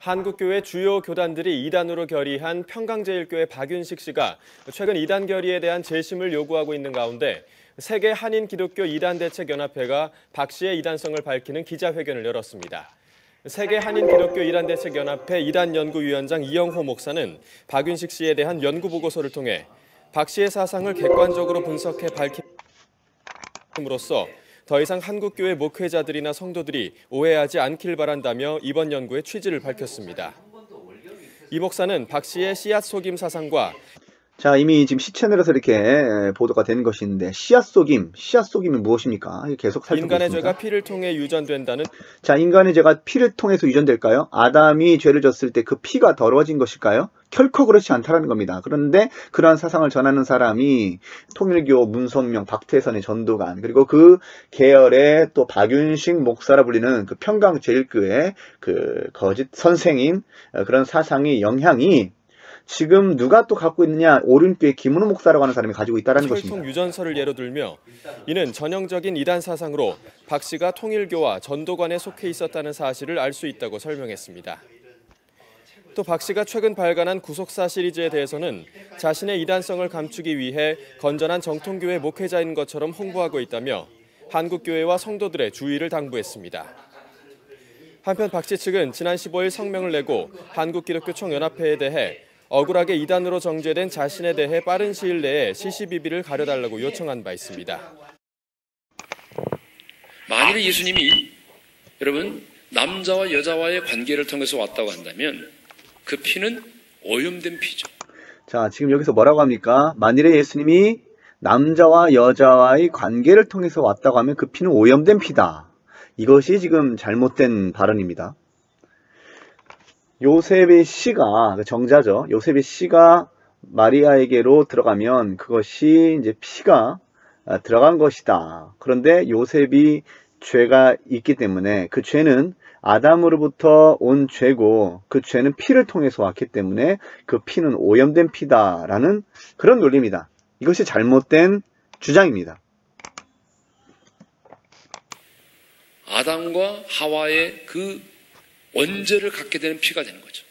한국교회 주요 교단들이 이단으로 결의한 평강제일교회 박윤식 씨가 최근 이단 결의에 대한 재심을 요구하고 있는 가운데 세계 한인 기독교 이단 대책 연합회가 박 씨의 이단성을 밝히는 기자회견을 열었습니다. 세계 한인 기독교 이단 대책 연합회 이단 연구위원장 이영호 목사는 박윤식 씨에 대한 연구 보고서를 통해 박 씨의 사상을 객관적으로 분석해 밝힘으로써 더 이상 한국교회 목회자들이나 성도들이 오해하지 않길 바란다며 이번 연구의 취지를 밝혔습니다. 이 목사는 박 씨의 씨앗 속임 사상과 이미 지금 시채널에서 이렇게 보도가 된 것인데 씨앗 속임은 무엇입니까? 계속 살펴보겠습니다. 인간의 죄가 피를 통해 유전된다는 인간의 죄가 피를 통해서 유전될까요? 아담이 죄를 졌을 때 그 피가 더러워진 것일까요? 결코 그렇지 않다는 겁니다. 그런데 그러한 사상을 전하는 사람이 통일교 문선명, 박태선의 전도관, 그리고 그 계열의 또 박윤식 목사라 불리는 그 평강제일교회 그 거짓 선생인 그런 사상의 영향이 지금 누가 또 갖고 있느냐? 오륜교회 김은호 목사라고 하는 사람이 가지고 있다는 것입니다. 혈통 유전설을 예로 들며 이는 전형적인 이단 사상으로 박 씨가 통일교와 전도관에 속해 있었다는 사실을 알 수 있다고 설명했습니다. 또 박 씨가 최근 발간한 구속사 시리즈에 대해서는 자신의 이단성을 감추기 위해 건전한 정통교회 목회자인 것처럼 홍보하고 있다며 한국교회와 성도들의 주의를 당부했습니다. 한편 박 씨 측은 지난 15일 성명을 내고 한국기독교총연합회에 대해 억울하게 이단으로 정죄된 자신에 대해 빠른 시일 내에 시시비비를 가려달라고 요청한 바 있습니다. 만일에 예수님이 여러분 남자와 여자와의 관계를 통해서 왔다고 한다면 그 피는 오염된 피죠. 지금 여기서 뭐라고 합니까? 만일에 예수님이 남자와 여자와의 관계를 통해서 왔다고 하면 그 피는 오염된 피다. 이것이 지금 잘못된 발언입니다. 요셉의 씨가 정자죠. 요셉의 씨가 마리아에게로 들어가면 그것이 이제 피가 들어간 것이다. 그런데 요셉이 죄가 있기 때문에 그 죄는 아담으로부터 온 죄고 그 죄는 피를 통해서 왔기 때문에 그 피는 오염된 피다라는 그런 논리입니다. 이것이 잘못된 주장입니다. 아담과 하와의 그 원죄를 갖게 되는 피가 되는 거죠.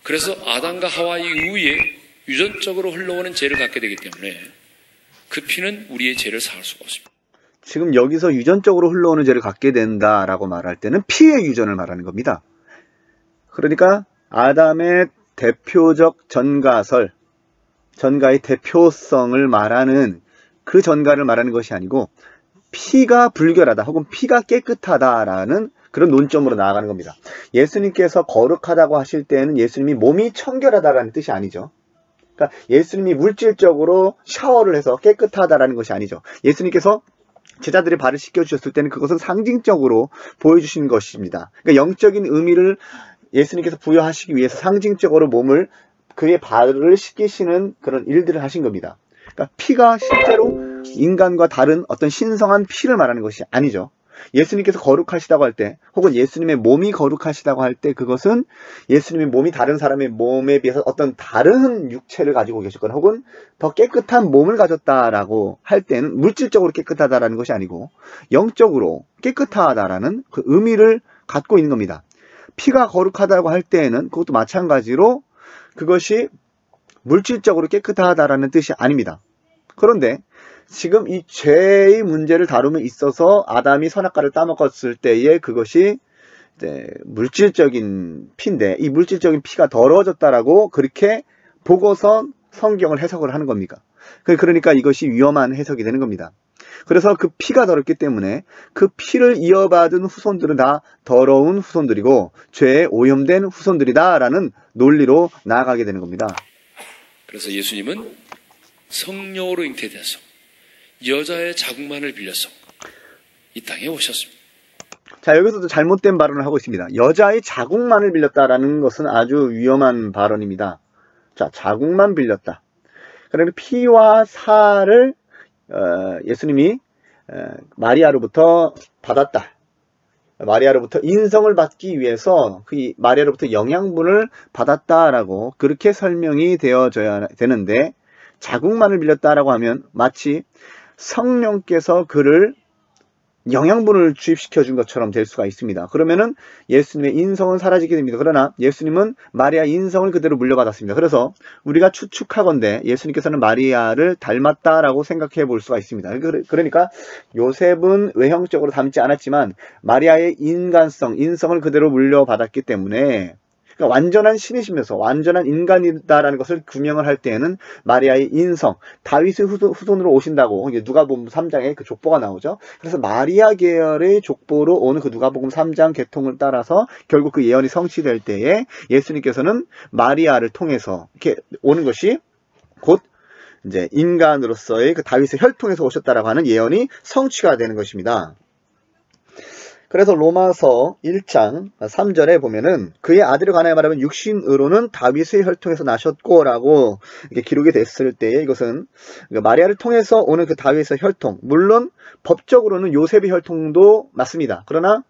그래서 아담과 하와 이후에 유전적으로 흘러오는 죄를 갖게 되기 때문에 그 피는 우리의 죄를 사할 수가 없습니다. 지금 여기서 유전적으로 흘러오는 죄를 갖게 된다라고 말할 때는 피의 유전을 말하는 겁니다. 그러니까 아담의 대표적 전가의 대표성을 말하는 그 전가를 말하는 것이 아니고 피가 불결하다 혹은 피가 깨끗하다라는 그런 논점으로 나아가는 겁니다. 예수님께서 거룩하다고 하실 때는 예수님이 몸이 청결하다라는 뜻이 아니죠. 그러니까 예수님이 물질적으로 샤워를 해서 깨끗하다라는 것이 아니죠. 예수님께서 제자들의 발을 씻겨주셨을 때는 그것은 상징적으로 보여주신 것입니다. 그러니까 영적인 의미를 예수님께서 부여하시기 위해서 상징적으로 몸을 그의 발을 씻기시는 그런 일들을 하신 겁니다. 그러니까 피가 실제로 인간과 다른 어떤 신성한 피를 말하는 것이 아니죠. 예수님께서 거룩하시다고 할 때 혹은 예수님의 몸이 거룩하시다고 할 때 그것은 예수님의 몸이 다른 사람의 몸에 비해서 어떤 다른 육체를 가지고 계셨거나 혹은 더 깨끗한 몸을 가졌다라고 할 때는 물질적으로 깨끗하다라는 것이 아니고 영적으로 깨끗하다라는 그 의미를 갖고 있는 겁니다. 피가 거룩하다고 할 때에는 그것도 마찬가지로 그것이 물질적으로 깨끗하다라는 뜻이 아닙니다. 그런데 지금 이 죄의 문제를 다룸에 있어서 아담이 선악과를 따먹었을 때에 그것이 이제 물질적인 피인데 이 물질적인 피가 더러워졌다라고 그렇게 보고서 성경을 해석을 하는 겁니까? 그러니까 이것이 위험한 해석이 되는 겁니다. 그래서 그 피가 더럽기 때문에 그 피를 이어받은 후손들은 다 더러운 후손들이고 죄에 오염된 후손들이다라는 논리로 나아가게 되는 겁니다. 그래서 예수님은 성령으로 잉태돼서 여자의 자궁만을 빌려서 이 땅에 오셨습니다. 여기서도 잘못된 발언을 하고 있습니다. 여자의 자궁만을 빌렸다라는 것은 아주 위험한 발언입니다. 자궁만 빌렸다. 그러니까 피와 살을 예수님이 마리아로부터 받았다. 마리아로부터 인성을 받기 위해서 그 마리아로부터 영양분을 받았다라고 그렇게 설명이 되어져야 되는데 자궁만을 빌렸다라고 하면 마치 성령께서 그를 영양분을 주입시켜 준 것처럼 될 수가 있습니다. 그러면은 예수님의 인성은 사라지게 됩니다. 그러나 예수님은 마리아의 인성을 그대로 물려받았습니다. 그래서 우리가 추측하건대 예수님께서는 마리아를 닮았다라고 생각해 볼 수가 있습니다. 그러니까 요셉은 외형적으로 닮지 않았지만 마리아의 인간성, 인성을 그대로 물려받았기 때문에, 그러니까 완전한 신이시면서 완전한 인간이다라는 것을 규명을 할 때에는 마리아의 인성, 다윗의 후손으로 오신다고 누가복음 3장에 그 족보가 나오죠. 그래서 마리아 계열의 족보로 오는 그 누가복음 3장 계통을 따라서 결국 그 예언이 성취될 때에 예수님께서는 마리아를 통해서 이렇게 오는 것이 곧 이제 인간으로서의 그 다윗의 혈통에서 오셨다라고 하는 예언이 성취가 되는 것입니다. 그래서 로마서 1장 3절에 보면은 그의 아들에 관하여 말하면 육신으로는 다윗의 혈통에서 나셨고 라고 이렇게 기록이 됐을 때에 이것은 마리아를 통해서 오는 그 다윗의 혈통, 물론 법적으로는 요셉의 혈통도 맞습니다. 그러나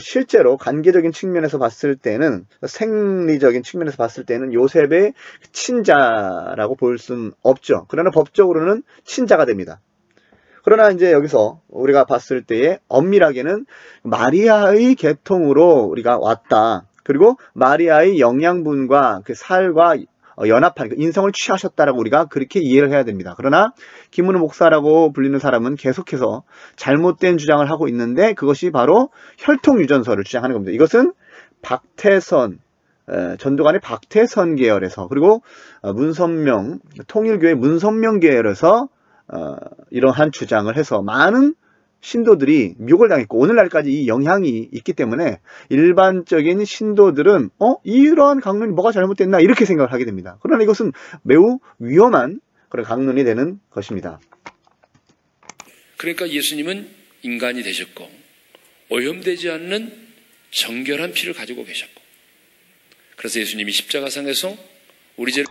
실제로 관계적인 측면에서 봤을 때는, 생리적인 측면에서 봤을 때는 요셉의 친자라고 볼 수는 없죠. 그러나 법적으로는 친자가 됩니다. 그러나 이제 여기서 우리가 봤을 때에 엄밀하게는 마리아의 계통으로 우리가 왔다. 그리고 마리아의 영양분과 그 살과 연합한 그 인성을 취하셨다라고 우리가 그렇게 이해를 해야 됩니다. 그러나 김문호 목사라고 불리는 사람은 계속해서 잘못된 주장을 하고 있는데 그것이 바로 혈통 유전설을 주장하는 겁니다. 이것은 박태선, 전도관의 박태선 계열에서, 그리고 문선명, 통일교회 문선명 계열에서 이러한 주장을 해서 많은 신도들이 미혹을 당했고 오늘날까지 이 영향이 있기 때문에 일반적인 신도들은 이러한 강론이 뭐가 잘못됐나 이렇게 생각을 하게 됩니다. 그러나 이것은 매우 위험한 그런 강론이 되는 것입니다. 그러니까 예수님은 인간이 되셨고 오염되지 않는 정결한 피를 가지고 계셨고, 그래서 예수님이 십자가상에서 우리 죄를